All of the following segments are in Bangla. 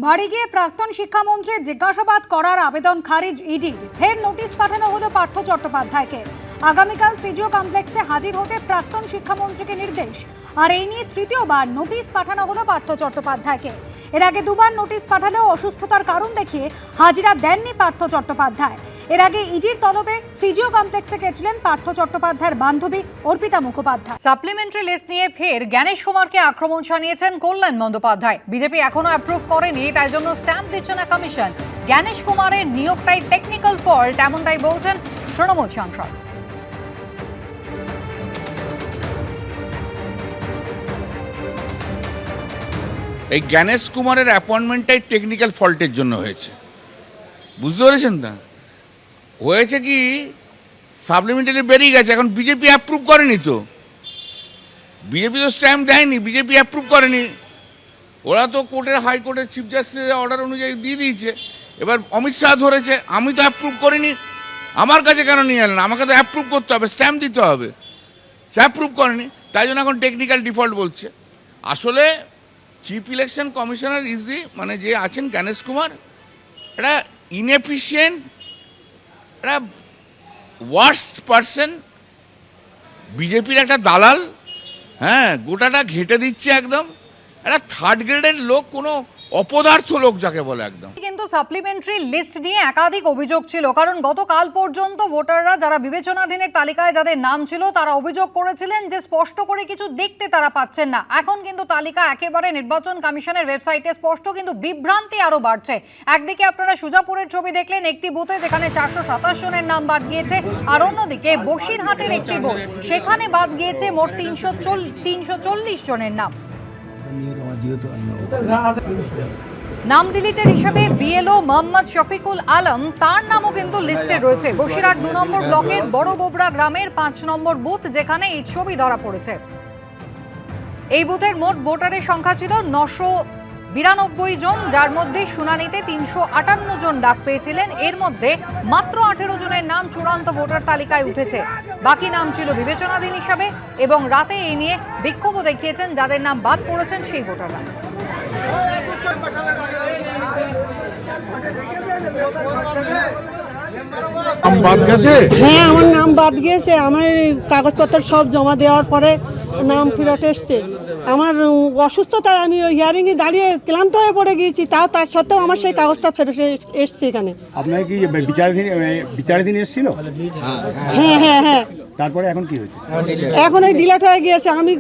বাড়ি গিয়ে প্রাক্তন শিক্ষামন্ত্রীর জিজ্ঞাসাবাদ করার আবেদন খারিজ ইডির। ফের নোটিশ পাঠানো হলো পার্থ চট্টোপাধ্যায়কে। আগামীকাল সিজিও কমপ্লেক্সে হাজির হতে প্রাক্তন শিক্ষামন্ত্রীকে নির্দেশ। আর এই নিয়ে তৃতীয়বার নোটিশ পাঠানো হলো পার্থ চট্টোপাধ্যায়কে। এর আগে দুবার নোটিশ পাঠালেও অসুস্থতার কারণ দেখিয়ে হাজিরা দেননি পার্থ চট্টোপাধ্যায়। এর আগে ইডির তলবে সিজিও কমপ্লেক্সে গেছিলেন পার্থ চট্টোপাধ্যায়ের বান্ধবী অর্পিতা মুখোপাধ্যায়। সাপ্লিমেন্টারি লিস্ট নিয়ে ফের জ্ঞানেশ কুমারকে আক্রমণ জানিয়েছেন কল্যাণ বন্দ্যোপাধ্যায়। বিজেপি এখনো অ্যাপ্রুভ করেনি, তাই জন্য স্ট্যাম্প দিচ্ছে না কমিশন। জ্ঞানেশ কুমারের নিয়োগটাই টেকনিক্যাল ফল্ট, এমনটাই বলছেন তৃণমূল সাংসদ। এই জ্ঞানেশ কুমারের অ্যাপয়েন্টমেন্টটাই টেকনিক্যাল ফল্টের জন্য হয়েছে, বুঝতে পেরেছেন না? হয়েছে কি, সাপ্লিমেন্টারি বেরিয়ে গেছে, এখন বিজেপি অ্যাপ্রুভ করেনি। তো বিজেপি তো স্ট্যাম্প দেয়নি, বিজেপি অ্যাপ্রুভ করেনি। ওরা তো কোর্টের হাইকোর্টের চিফ জাস্টিসের অর্ডার অনুযায়ী দিয়ে দিয়েছে। এবার অমিত শাহ ধরেছে, আমি তো অ্যাপ্রুভ করিনি, আমার কাছে কেন নিয়ে এলেন? আমাকে তো অ্যাপ্রুভ করতে হবে, স্ট্যাম্প দিতে হবে। সে অ্যাপ্রুভ করেনি, তাই জন্য এখন টেকনিক্যাল ডিফল্ট বলছে। আসলে চিফ ইলেকশন কমিশনার মানে যে আছেন জ্ঞানেশ কুমার, এটা ইনএফিশিয়েন্ট, এটা ওয়ার্স্ট পারসন, বিজেপির একটা দালাল। হ্যাঁ, গোটাটা ঘেঁটে দিচ্ছে একদম। একটা থার্ড গ্রেডের লোক, কোনো অপদার্থ লোক যাকে বলে একদম। কিন্তু সাপ্লিমেন্টারি লিস্ট নিয়ে একাধিক অভিযোগ ছিল, কারণ গতকাল পর্যন্ত ভোটাররা যারা বিবেচনাধীনের তালিকায় যাদের নাম ছিল তারা অভিযোগ করেছিলেন যে স্পষ্ট করে কিছু দেখতে তারা পাচ্ছেন না। এখন কিন্তু তালিকা একেবারে নির্বাচন কমিশনের ওয়েবসাইটে স্পষ্ট, কিন্তু বিভ্রান্তি আরো বাড়ছে। একদিকে আপনারা সুজাপুরের ছবি দেখলেন, একটি বুথে যেখানে 427 জনের নাম বাদ গিয়েছে, আর অন্যদিকে বসিরহাটের একটি বুথ, সেখানে বাদ গিয়েছে মোট 340 জনের নাম। নাম ডিলিটের হিসেবে বিএলও মোহাম্মদ শফিকুল আলম, তার নামও কিন্তু লিস্টে রয়েছে। বসিরহাট 2 নম্বর ব্লকের বড় বোবরা গ্রামের 5 নম্বর বুথ, যেখানে এই ছবি ধরা পড়েছে। এই বুথের মোট ভোটারের সংখ্যা ছিল 992 জন, যার মধ্যে শুনানিতে 358 জন ডাক পেয়েছিলেন। এর মধ্যে মাত্র 18 জনের নাম চূড়ান্ত ভোটার তালিকায় উঠেছে, বাকি নাম ছিল বিবেচনাধীন হিসাবে। এবং রাতে এই নিয়ে বিক্ষোভও দেখিয়েছেন যাদের নাম বাদ পড়েছেন সেই ভোটাররা। হ্যাঁ, আমার নাম বাদ গিয়েছে। আমার কাগজপত্র সব জমা দেওয়ার পরে নাম ফেরত এসছে। আমার অসুস্থতায় আমি ওই হিয়ারিংয়ে দাঁড়িয়ে ক্লান্ত হয়ে পড়ে গিয়েছি, তার সত্ত্বেও আমার সেই কাগজটা ফেরত এসছে এখানে। আপনার কি বিচারাধীন এসেছিল? হ্যাঁ হ্যাঁ হ্যাঁ। তারপরে এখন কি হয়েছে? এখন এই ডিলেট হয়ে গিয়েছে। আমি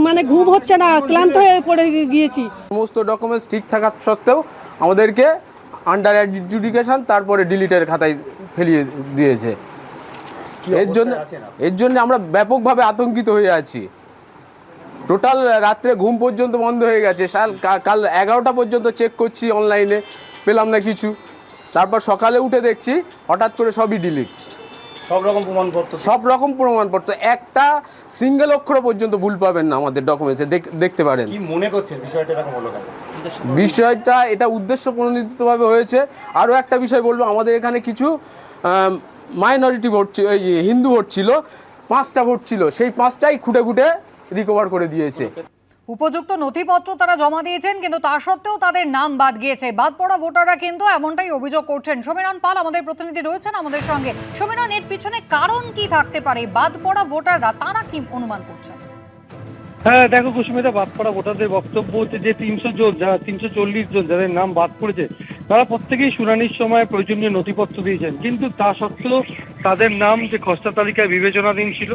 মানে ঘুম হচ্ছে না, ক্লান্ত হয়ে পড়ে গিয়েছি। সমস্ত ডকুমেন্টস ঠিক থাকা সত্ত্বেও আমাদেরকে আন্ডার অ্যাডজুডিকেশন, তারপরে ডিলিটের খাতায় ফেলিয়ে দিয়েছে। এর জন্য আমরা ব্যাপকভাবে আতঙ্কিত হয়ে আছি। টোটাল রাত্রে ঘুম পর্যন্ত বন্ধ হয়ে গেছে। কাল 11টা পর্যন্ত চেক করছি অনলাইনে, পেলাম না কিছু। তারপর সকালে উঠে দেখছি হঠাৎ করে সবই ডিলিট। সব রকম প্রমাণপত্র, একটা সিঙ্গেল অক্ষর পর্যন্ত ভুল পাবেন না আমাদের ডকুমেন্টসে, দেখতে পারেন। কি মনে করছেন বিষয়টা এরকম হলো কেন? বিষয়টা এটা উদ্দেশ্য প্রণোদিতভাবে হয়েছে। আরও একটা বিষয় বলবো, আমাদের এখানে কিছু মাইনরিটি ভোট, হিন্দু ভোট ছিল, 5টা ভোট ছিল, সেই 5টাই খুঁটে খুঁটে রিকভার করে দিয়েছে। উপযুক্ত নথিপত্র তারা জমা দিয়েছেন, কিন্তু তা সত্ত্বেও তাদের নাম বাদ গিয়েছে। বাদ পড়া ভোটাররা কিন্তু এমনটাই অভিযোগ করছেন। সমীরণ পাল আমাদের প্রতিনিধি রয়েছেন আমাদের সঙ্গে। সমীরণ, এর পিছনে কারণ কি থাকতে পারে? বাদ পড়া ভোটাররা তারা কি অনুমান করছেন? হ্যাঁ দেখো কুসুমিতা, বাদ পড়া ভোটারদের বক্তব্য হচ্ছে যে 300 জন, যারা 340 জন যাদের নাম বাদ পড়েছে, তারা প্রত্যেকেই শুনানির সময় প্রয়োজনীয় নথিপত্র দিয়েছেন, কিন্তু তা সত্ত্বেও তাদের নাম যে খসড়া তালিকায় বিবেচনাধীন ছিল।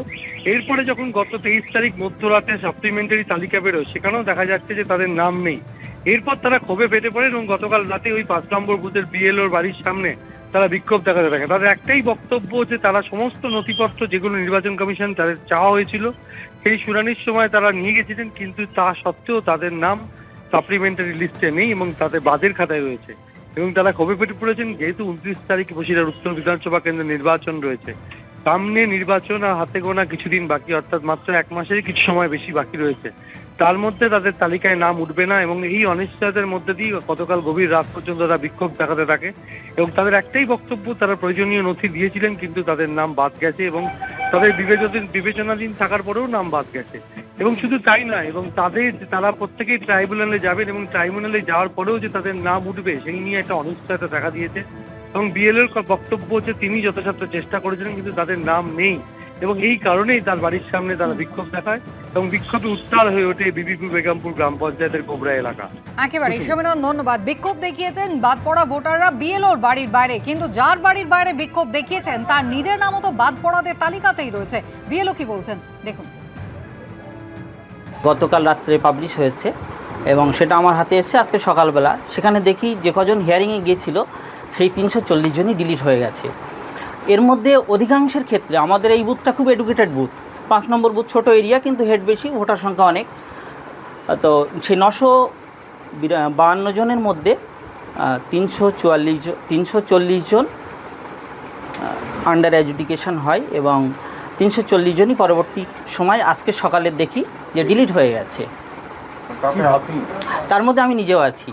এরপরে যখন গত 23 তারিখ মধ্যরাতে সাপ্লিমেন্টারি তালিকা বেরোয়, সেখানেও দেখা যাচ্ছে যে তাদের নাম নেই। এরপর তারা ক্ষোভে ফেটে পড়েন এবং গতকাল রাতে ওই 5 নম্বর বুথের বিএলওর বাড়ির সামনে তারা বিক্ষোভ দেখাতে থাকে। তাদের একটাই বক্তব্য যে তারা সমস্ত নথিপত্র যেগুলো নির্বাচন কমিশন তাদের চাওয়া হয়েছিল সেই শুনানির সময় তারা নিয়ে গেছিলেন, কিন্তু তা সত্ত্বেও তাদের নাম সাপ্লিমেন্টারি লিস্টে নেই এবং তাদের বাদের খাতায় রয়েছে। এবং তারা ক্ষোভে ফেটে পড়েছেন, যেহেতু 29 তারিখ বসিরহাট উত্তর বিধানসভা কেন্দ্রে নির্বাচন রয়েছে, সামনে নির্বাচন আর হাতে গোনা কিছুদিন বাকি, অর্থাৎ মাত্র 1 মাসেরই কিছু সময় বেশি বাকি রয়েছে। তার মধ্যে তাদের তালিকায় নাম উঠবে না এবং এই অনিশ্চয়তার মধ্যে দিয়ে গতকাল গভীর রাত পর্যন্ত তারা বিক্ষোভ দেখাতে থাকে। এবং তাদের একটাই বক্তব্য, তারা প্রয়োজনীয় নথি দিয়েছিলেন কিন্তু তাদের নাম বাদ গেছে এবং তাদের বিবেচনাধীন থাকার পরেও নাম বাদ গেছে। এবং শুধু তাই নয়, এবং তারা প্রত্যেকেই ট্রাইব্যুনালে যাবেন এবং ট্রাইব্যুনালে যাওয়ার পরেও যে তাদের নাম উঠবে সেই নিয়ে একটা অনিশ্চয়তা দেখা দিয়েছে। এবং বিএলওর বক্তব্য হচ্ছে তিনি যথাসাধ্য চেষ্টা করেছিলেন কিন্তু তাদের নাম নেই, এবং এই কারণেই তার বাড়ির সামনে তারা বিক্ষোভ দেখায় এবং বিক্ষোভে উত্তাল হয়ে ওঠে বিবিপুর বেগমপুর গ্রাম পঞ্চায়েতের গোবরা এলাকা। একেবারে সমীরণ, ধন্যবাদ। বিক্ষোভ দেখিয়েছেন বাদ পড়া ভোটাররা বিএলওর বাড়ির বাইরে, কিন্তু যার বাড়ির বাইরে বিক্ষোভ দেখিয়েছেন তার নিজের নামও তো বাদ পড়াদের তালিকাতেই রয়েছে। বিএলও কি বলছেন দেখুন। গতকাল রাত্রে পাবলিশ হয়েছে এবং সেটা আমার হাতে এসেছে আজকে সকালবেলা। সেখানে দেখি যে কজন হিয়ারিংয়ে গিয়েছিল সেই 340 জনই ডিলিট হয়ে গেছে। এর মধ্যে অধিকাংশের ক্ষেত্রে আমাদের এই বুথটা খুব এডুকেটেড বুথ, 5 নম্বর বুথ, ছোট এরিয়া কিন্তু হেড বেশি, ভোটার সংখ্যা অনেক। তো সেই 952 জনের মধ্যে 340 জন আন্ডার এডুকেশন হয় এবং 340 জনই পরবর্তী সময় আজকে সকালে দেখি যে ডিলিট হয়ে গেছে। তার মধ্যে আমি নিজেও আছি।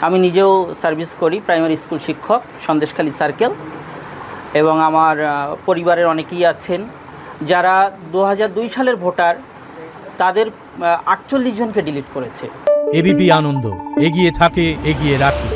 আমি নিজেও সার্ভিস করি, প্রাইমারি স্কুল শিক্ষক, সন্দেশখালী সার্কেল, এবং আমার পরিবারের অনেকেই আছেন যারা 2002 সালের ভোটার, তাদের 48 জনকে ডিলিট করেছে। এবিপি আনন্দ, এগিয়ে থাকে, এগিয়ে রাখে।